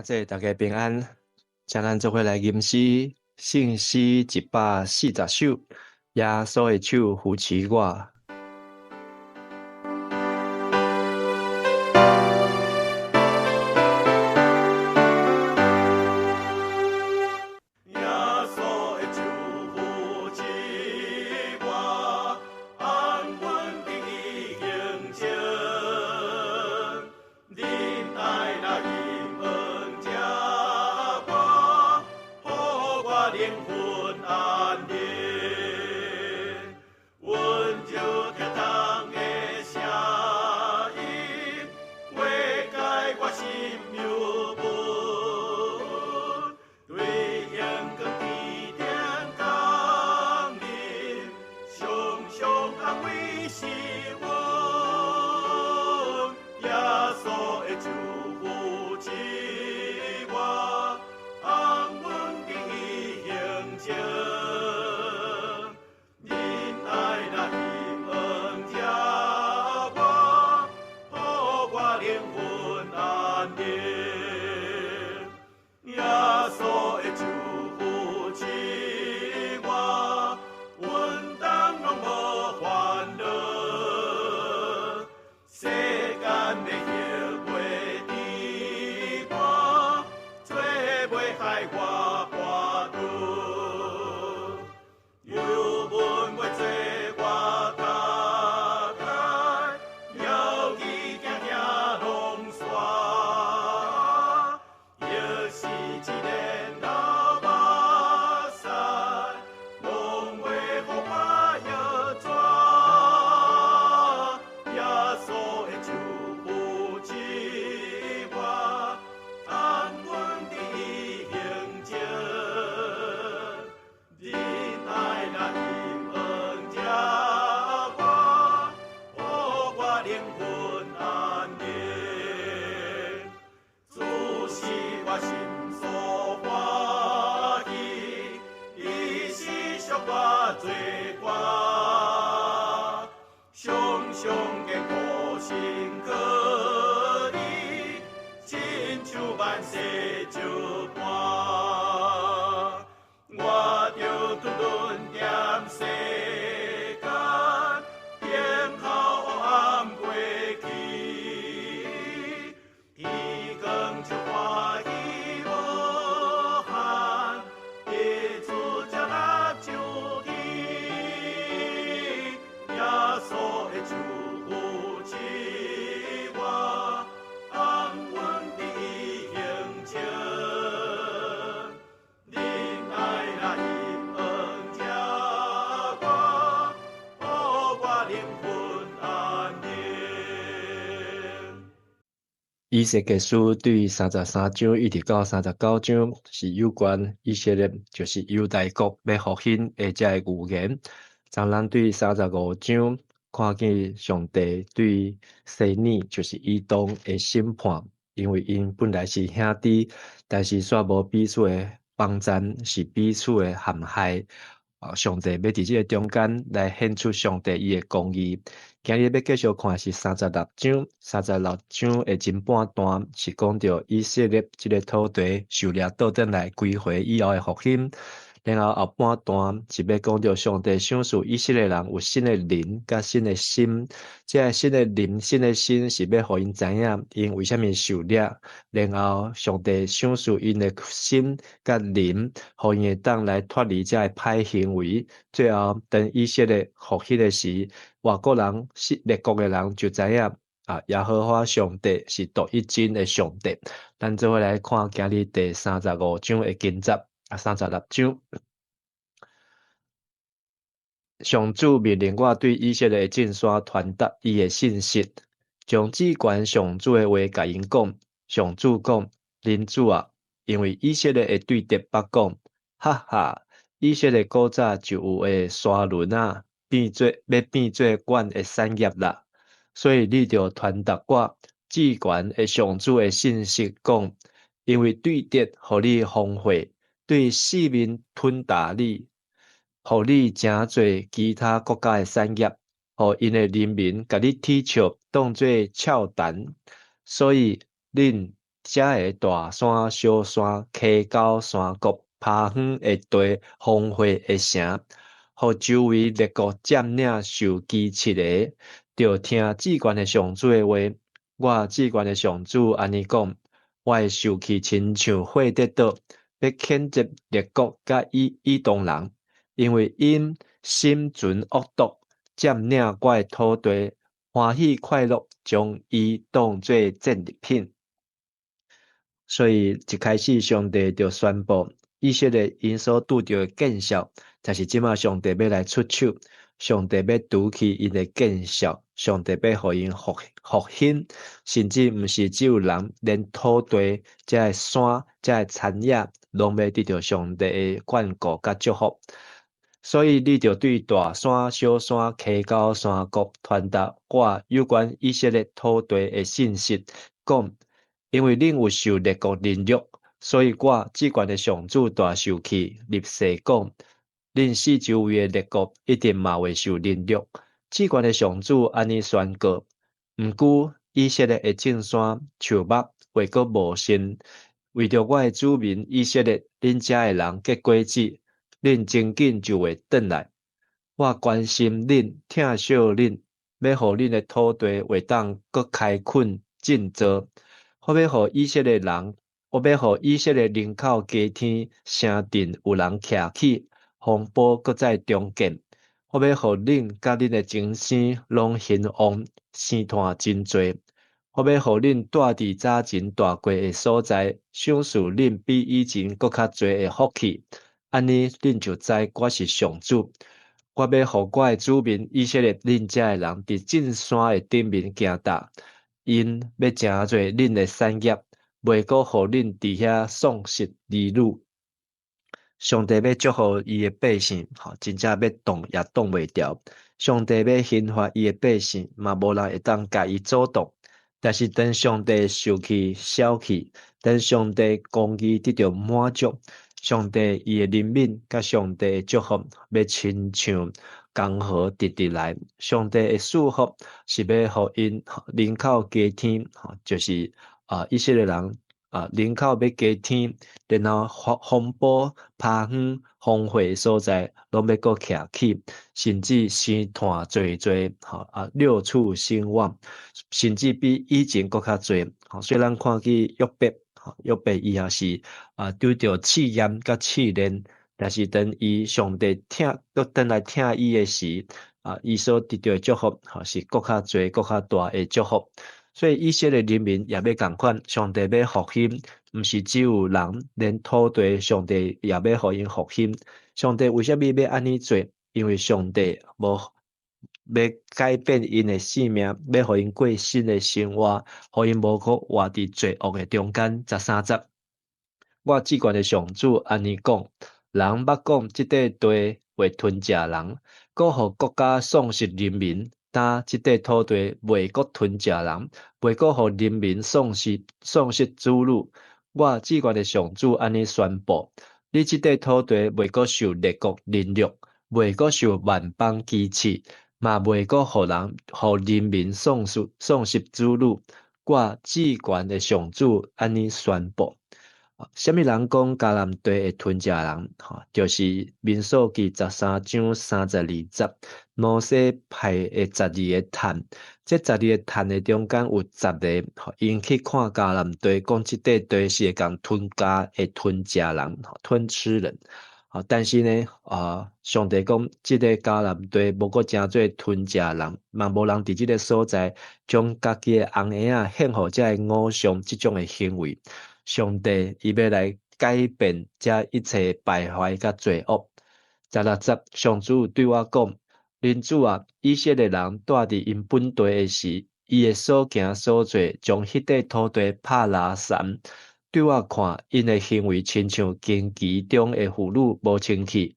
这大家平安，请咱做伙来吟诗，圣诗140首，耶稣的手扶持我。以西结书对33章一直到39章是有关以色列，就是犹大国要复兴的这个预言。咱对35章看见上帝对西尼，就是以东的审判，因为因本来是兄弟，但是却无彼此的帮赞，是彼此的陷害。上帝要伫这个中间来显出上帝伊的公义。今日要继续看是36章，36章的前半段是讲到以色列这个土地受掠倒转来归回以后的复兴，然后后半段是要讲到上帝赏赐以色列人有新的灵甲新的心，这个新的灵、新的心是要互因知影因为什么受掠，然后上帝赏赐因的心甲灵，互因会当来脱离这个歹行为，最后等以色列复兴的时，外国人、列国的人就知影耶和华上帝是独一真的上帝。咱做伙来看今日第35章的经节，36章。上主命令我对以色列进山传达伊的信息，将至关上主的话甲因讲。上主讲：恁主啊，因为以色列会对敌北讲，哈哈，以色列古早就有的沙轮啊，要变做阮的产业啦。所以你着传达我至关的上主的信息，讲，因为对敌互你荒废，对四面吞打你。互你诚侪其他国家的产业，互因的人民甲你踢笑当做俏谈，所以恁遮个大山、小山、溪沟、山谷、爬远的地、荒废的城，互周围列国占领受支持的，着听至悬的上主的话。我至悬的上主安尼讲：我会受气亲像火得倒，要谴责列国甲异动人，因为因心存恶毒，占领我的土地，欢喜快乐，将伊当作战利品。所以一开始上帝就宣布，以色列因所拄着的见效，就是即马上帝要来出手，上帝要除去因的见效，上帝要互因复兴，甚至毋是只有人，连土地、遮个山、遮个田野，拢要得到上帝的眷顾甲祝福。所以你就对大山、小山、溪沟、山谷传达我有关以色列土地的信息，讲。因为恁有受列国凌辱，所以我至悬的上主大受气，立誓讲，恁四周围的列国一定嘛会受凌辱。至悬的上主安尼宣告，毋久以色列的正山树木会阁无生，为着我的子民以色列，恁遮的人结果子，恁真紧就会转来。我关心恁，疼惜恁，要互恁的土地会当阁开垦建造。我要互以色列人，我要互以色列人口加添，城镇有人徛起，风波搁再重建。我要互恁甲恁的前生拢兴旺，生团真多。我要互恁住伫早前住过的所在，享受恁比以前搁较多的福气。安尼恁就知我是上主。我要互我的子民以色列恁遮的人伫正山的顶面行踏。因要诚做恁的产业，袂阁互恁伫遐丧失儿女。上帝要祝福伊的百姓，真正要动也动袂掉。上帝要刑罚伊的百姓，嘛无人会当甲伊阻挡。但是当上帝受气消气，当上帝公义得到满足，上帝伊的人民甲上帝的祝福要亲像江河直直来。上帝的祝福是要互因人口加添，就是以色列人人口要加添，然后风波、爬远、荒废所在，拢要搁徛起，甚至生团六处兴旺，甚至比以前搁较多。虽然看起约伯伊也是拄着试验甲试炼，但是当伊上帝搁等来听伊的时，伊所得到的祝福，是搁较多、搁较大的祝福。所以以色列人民也要共款，上帝要复兴，毋是只有人，连土地，上帝也要互因复兴。上帝为虾米要安尼做？因为上帝无要改变因的性命，要互因过新的生活，互因无搁活伫罪恶的中间。13节，我至悬的上主安尼讲：人捌讲即块地会吞食人，搁互国家丧失人民。但即块土地袂阁吞食人，袂阁互人民丧失子女。我至悬的上主安尼宣布：你即块土地袂阁受列国凌辱，袂阁受万邦支持。嘛袂阁互人民丧失子女。我至悬的上主安尼宣布。什么人讲迦南地会吞食人？就是民数记13章32节，摩西派的12个探，这12个探的中间有10个，因去看迦南地，讲即块地是会共吞食人，吞吃人。但是呢，上帝讲，即个迦南地无过诚做吞食人，嘛无人伫即个所在将家己的红婴仔献互遮个偶像，即种的行为。上帝伊要来改变这一切败坏甲罪恶。16节，上主对我讲：恁主啊，以色列人住伫因本地的时，伊的所行所做，将迄块土地拍拉散。对我看，因的行为亲像荆棘中的妇女无清气，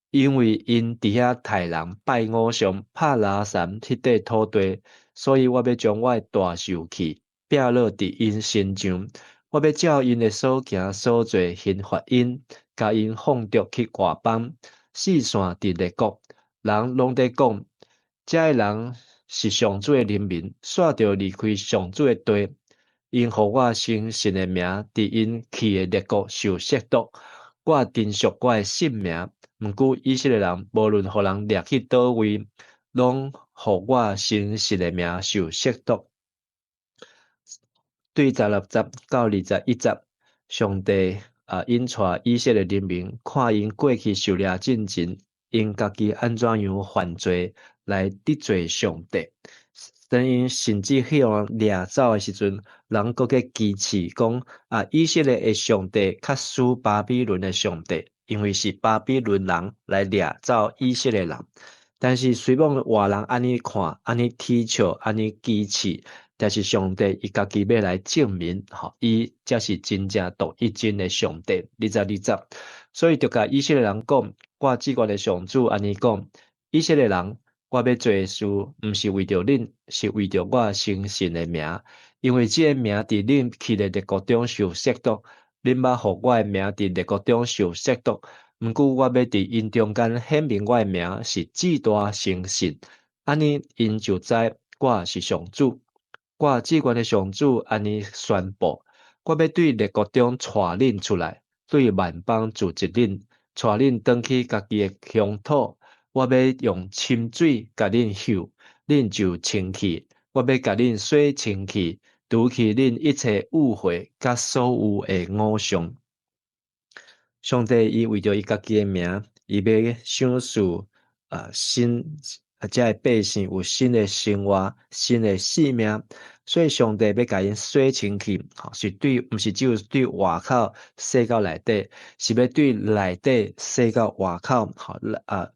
因为因伫遐杀人、拜偶像、拍拉散迄块土地，所以我要将我的大受气摒落伫因身上。我要照因的所行所做刑罚因，甲因放逐去外邦，四散伫列国。人拢在讲，遮个人是上主的人民，煞着离开上主的地。因互我生神的名伫因去的列国受亵渎，我珍惜我的性命。毋过以色列人无论互人掠去倒位，拢互我生神的名受亵渎。对16节到21节，上帝引带以色列人民看因过去受掠进前，因家己安怎样犯罪来得罪上帝。等因甚至向掠走的时阵，人搁个支持讲以色列的上帝较输巴比伦的上帝，因为是巴比伦人来掠走以色列人。但是虽然外人安尼看、安尼踢笑、安尼支持，但是上帝伊家己要来证明，伊才是真正独一真的上帝。22节，所以就甲以色列人讲，我至高的上主安尼讲，以色列人，我要做的事，毋是为着恁，是为着我诚信的名，因为这个名伫恁去的列国中受亵渎，恁捌互我的名伫列国中受亵渎。毋过我要伫因中间显明我的名是至大诚信，安尼因就知我是上主。我至高的上主安尼宣布，我要对列国中带恁出来，对万邦自责恁，带恁返去家己的乡土。我要用深水甲恁洗，恁就清气；我要甲恁洗清气，除去恁一切误会甲所有的偶像。上帝伊为着伊家己的名，伊要赏赐新遮个百姓有新的生活、新的性命，所以上帝要甲因洗清气，是对，毋是只有对外口洗到内底，是要对内底洗到外口，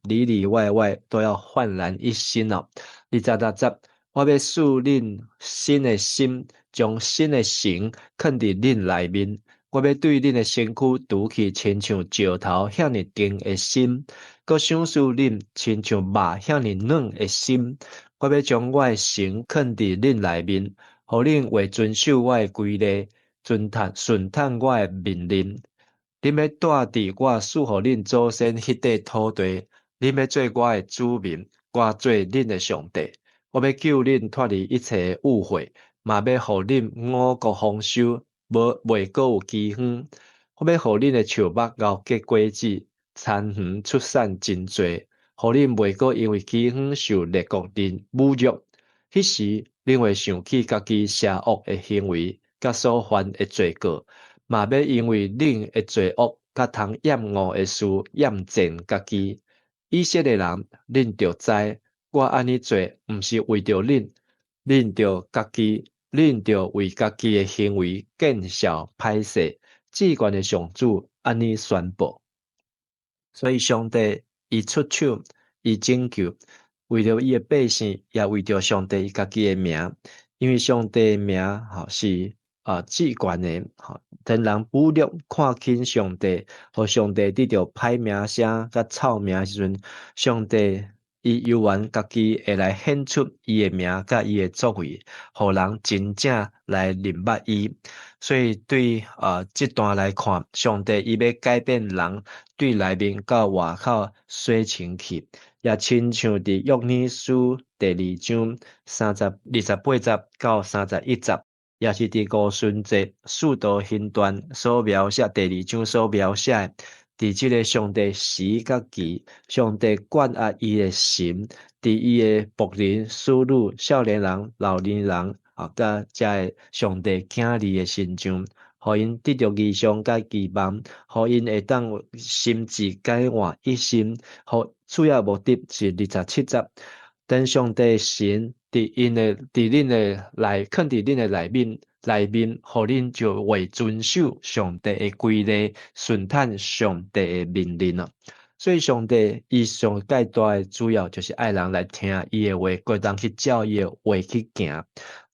里里外外都要焕然一新哦。26节，我要赐恁新的心，将新的神放伫恁内面。我要对恁的身躯除去亲像石头遐尼硬的心，搁赏赐恁亲像肉遐尼软的心。我要将我的神放伫恁内面，互恁会遵守我的规例，顺探我的命令。恁要住伫我赐互恁祖先迄块土地，恁要做我的子民，我做恁的上帝。我要救恁脱离一切误会，嘛要互恁五谷丰收。袂阁有饥荒，我要互恁的树木熬结果子，田园出产真多，互恁袂阁因为饥荒受列国人侮辱。迄时，恁会想起家己邪恶的行为，甲所犯的罪过，嘛要因为恁的罪恶甲通厌恶的事厌憎家己。以色列人，恁着知，我安尼做，毋是为着恁，恁着家己。恁着为家己的行为见笑歹势，至高的上主安尼宣布。所以上帝伊出手，伊拯救，为了伊的百姓，也为着上帝伊家己的名，因为上帝的名是至悬的，当人侮辱看轻上帝，互上帝得着歹名声甲臭名的时阵，上帝。伊犹原家己会来显出伊的名甲伊的作为，互人真正来认捌伊。所以对这段来看，上帝伊要改变人对内面到外口洗清气，也亲像伫约珥书第2章28节到31节，也是伫五旬节四道行传所描写第2章所描写的。伫即个上帝时甲期，上帝管压伊的神，伫伊的仆人、使女、少年人、老年人，甲遮个上帝囝儿的身上，互因得着异象甲期望，互因会当心智改换一新，互主要目的是27节，等上帝神伫恁的肯伫恁的内面，互恁就会遵守上帝的规例，顺探上帝的命令啊。所以上帝伊上介大的主要就是爱人来听伊的话，各人去照伊的话去行。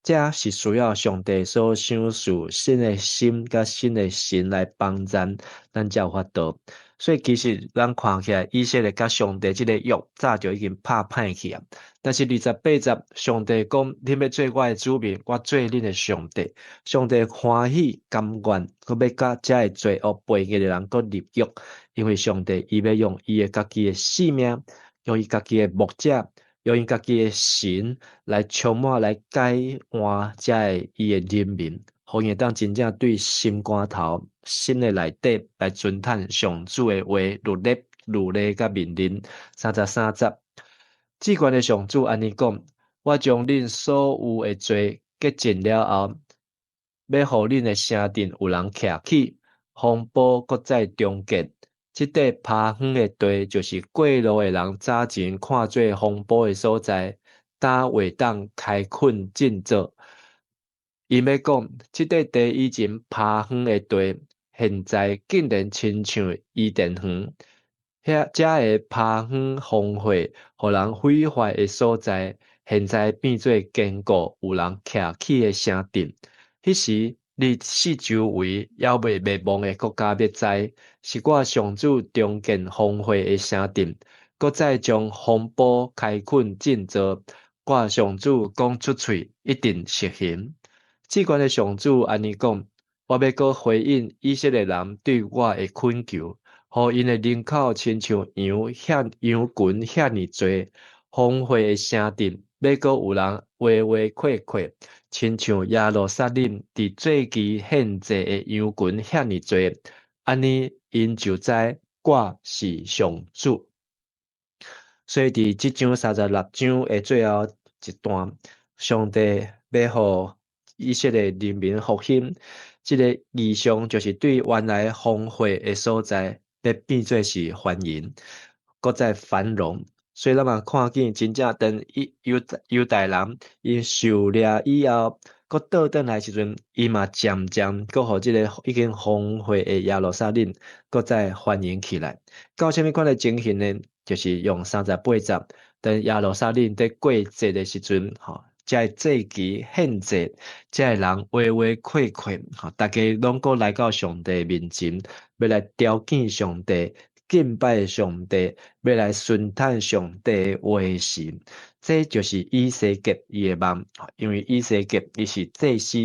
这是需要上帝所赏赐新的心甲新的神来帮助咱才有法度。所以其实咱看起来，以色列甲上帝即个约早就已经拍歹去啊。但是28节，上帝讲：恁要做我的子民，我做恁的上帝。上帝欢喜甘愿，佮要甲遮个罪恶背逆的人佮立约，因为上帝伊要用伊的家己的性命，用伊家己的牧者，用伊家己的神来充满来改换遮个伊的人民，互因当真正对心肝头、心的内底来尊叹上主的话、律例甲命令。33节，至关的上主安尼讲：我将恁所有的罪洁净了后，要互恁的城镇有人徛起，风暴搁再终结。即块趴远的地，就是过路的人早前看做风暴的所在，打话当开垦建造。伊要讲，即块地以前趴远的地，现在竟然亲像伊甸园。遮个趴远荒废，互人毁坏的所在，现在变做坚固有人徛起的城镇。迄时，你四周围还未灭亡的国家要知，是我上主重建荒废的城镇，搁再将风暴开垦建造。我上主讲出喙，一定实行。至关的上主安尼讲：我要搁回应以色列人对我的恳求。互因的人口亲像羊群遐尼多，荒废的城镇，要阁有人夸夸，亲像耶路撒冷伫最期献祭的羊群遐尼多，安尼因就知我是上主。所以伫即章36章的最后一段，上帝要互以色列人民复兴，即个意象就是对原来荒废的所在。要变做是欢迎，搁再繁荣。所以咱嘛看见真正等犹大人因受掠以后，搁倒转来时阵，伊嘛渐渐搁互即个已经荒废的耶路撒冷，搁再欢迎起来。到什么款的情形呢？就是用38节，等耶路撒冷伫过节的时阵，才会祭旗献祭，才会人夸夸，大家拢搁来到上帝面前。要来雕见上帝、敬拜上帝，要来顺叹上帝的话事，这就是以西结伊的梦。因为以西结伊是祭司，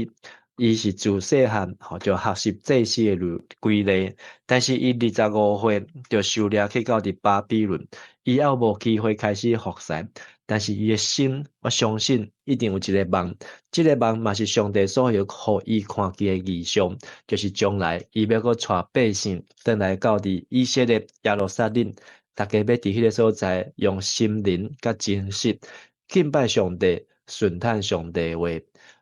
伊是自细汉就学习祭司的规律，但是伊25岁就受掠去到伫巴比伦，伊还无机会开始服侍。但是伊的心，我相信一定有一个梦，这个梦嘛是上帝所有互伊看见的异象，就是将来伊要搁带百姓转来到伫以色列耶路撒冷，大家要伫迄个所在用心灵甲真实敬拜上帝，顺叹上帝的话。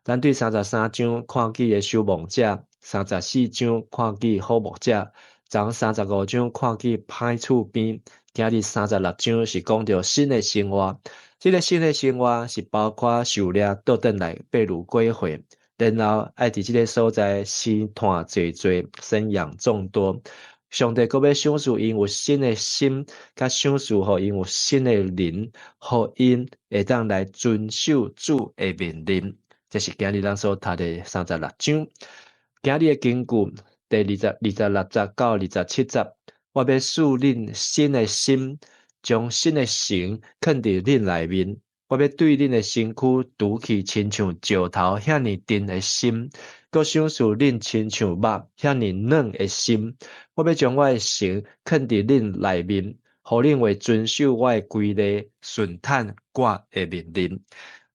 咱对33章看见的守望者，34章看见好牧者，从35章看见歹厝边，今日36章是讲到新的生活。这个新的生活是包括受掠倒转来被掳归回，然后爱伫这个所在生团济济，生养众多。上帝搁要赏赐因有新的心，甲赏赐互因有新的灵，互因会当来遵守主的命令。这是今日咱所读的36章。今日的经句第26节到27节，我要赐恁新的心。将新的神放伫恁内面，我要对恁的身躯除去亲像石头遐尼沉的心，搁赏赐恁亲像肉遐尼软的心。我要将我的神放伫恁内面，互恁会遵守我的规律，顺叹我的命令。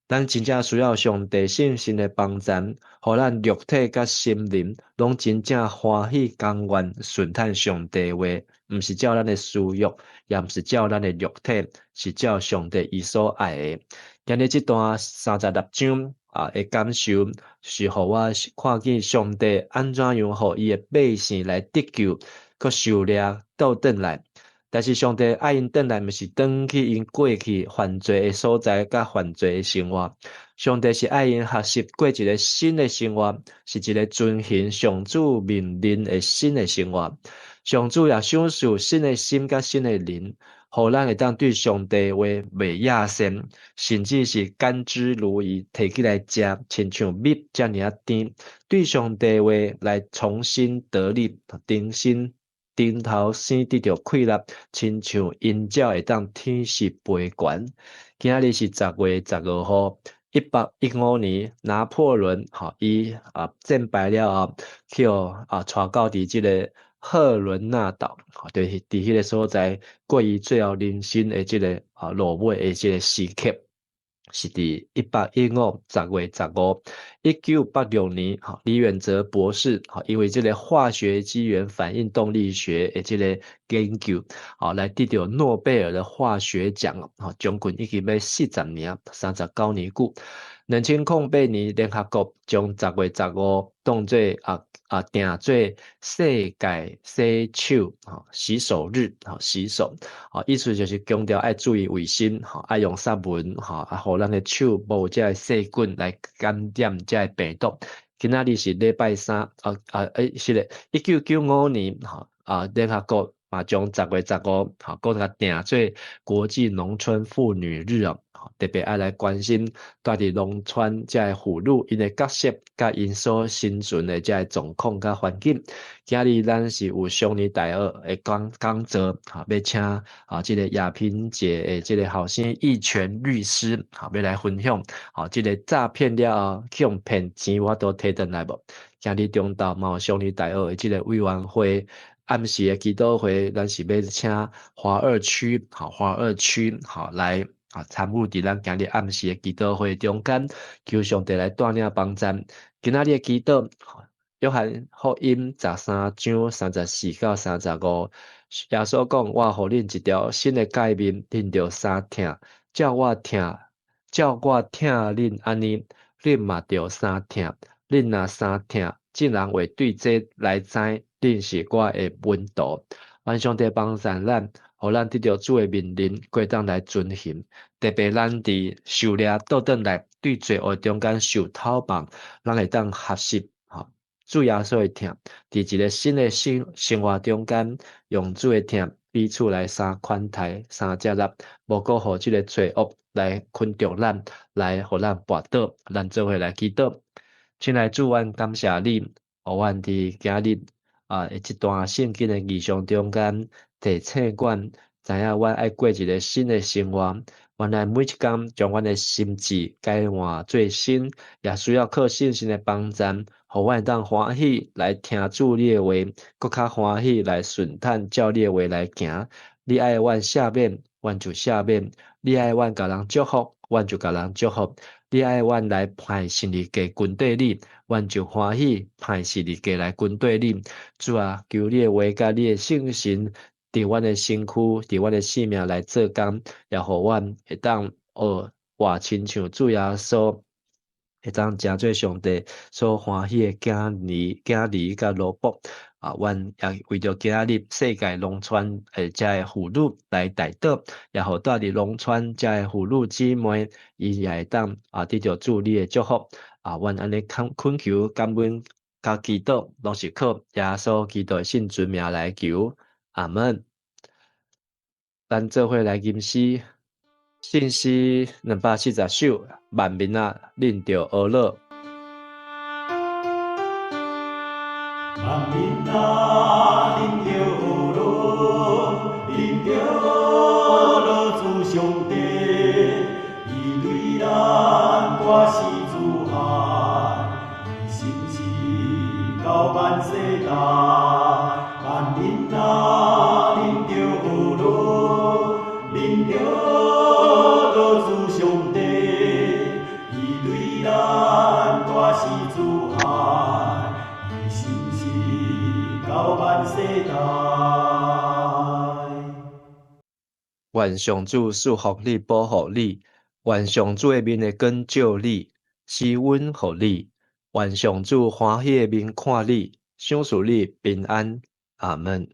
咱真正需要上帝信心的帮助，互咱肉体甲心灵拢真正欢喜甘愿顺叹上帝话，毋是照咱的私欲，也毋是照咱的肉体，是照上帝伊所爱的。今日这段36章的感受，是互我看见上帝安怎样互伊的百姓来得救，佮受掠倒转来。但是上帝爱因转来，毋是转去因过去犯罪的所在，甲犯罪的生活。上帝是爱因学习过一个新的生活，是一个遵行上主命令的新的生活。上主也赏赐新的心甲新的灵，互咱会当对上帝话袂亚心，甚至是甘之如饴，摕起来食，亲像蜜遮尔啊甜。对上帝话来重新得力，顶头生得到气力，亲像鹰鸟会当天时飞悬。今日是10月12号，1815年拿破仑伊战败了后，去带到伫即个赫伦纳岛，就是伫迄个所在过伊最后人生的即个落尾的即个时刻。是伫1815，1986年，李远哲博士，因为这个化学机缘反应动力学的这个研究，来得到诺贝尔的化学奖，将近已经要40年，39年久。2008年，联合国将10月15当作定做世界洗手日，洗手，意思就是强调爱注意卫生，爱用杀蚊，互咱的手无这个细菌来感染这个病毒。今仔日是礼拜三，是咧，1995年，联合国嘛将10月15，讲甲定做国际农村妇女日哦，特别爱来关心住伫农村这个妇女因的角色，甲因所生存的这个状况甲环境。今日咱是有双年大学的讲座，要请这个亚平节的这个后生义全律师，要来分享，这个诈骗了向骗钱我都摕转来无？今日中昼嘛有双年大学的这个委员会。暗时的祈祷会，咱是要请华二区，来参与伫咱今日暗时的祈祷会中间，求上帝来带领帮助。今仔日的祈祷，约翰福音13章34到35，耶稣讲：我互恁一条新的诫命，恁着相听，照我听恁安尼，恁嘛着相听。恁若相听，竟人会对这来知，恁是我的门徒。愿上帝帮助咱，互咱得到主的命令，过当来遵行。特别咱伫受掠倒转来，对罪恶中间受讨伐，咱会当学习，主耶稣的听，伫一个新的生活中间，用主的听彼此来相款待、相接纳，无过互即个罪恶来困住咱，来互咱绊倒，咱做伙来祈祷。亲爱的主，阮感谢你，互阮伫今日一段圣经的异象中间，提醒阮知影阮爱过一个新的生活。阮来每一天将阮的心智改换做新，也需要靠信心的帮助，互阮当欢喜来听主你的话，搁较欢喜来顺坦照你的话来行。你爱阮赦免，阮就赦免；你爱阮甲人祝福，阮就甲人祝福。你爱阮来派信日给军队里，阮就欢喜派信日给来军队里。主啊，求你的话甲你的圣神，伫阮的身躯，伫阮的性命来做工，也互阮会当活亲像主耶稣，会当真做上帝所欢喜的囝儿甲萝卜。阮也为着今日世界农村遮的妇女来代祷，也互住伫农村遮的妇女姊妹，伊也会当得到主你的祝福。阮安尼恳求感恩甲祈祷，拢是靠耶稣基督的圣尊名来求，阿门。咱做伙来吟诗，圣诗240首，万民啊，恁着学乐。万民啊，恁着学乐，恁着学乐主上帝，伊对咱大是主爱，心是到万世代。万民啊，恁着学乐，恁着学乐主上帝，伊对咱大是主爱。到万世代，愿上主祝福你、保护你，愿上主的面会光照你，施恩互你，愿上主欢喜的面看你，赏赐你平安。阿门。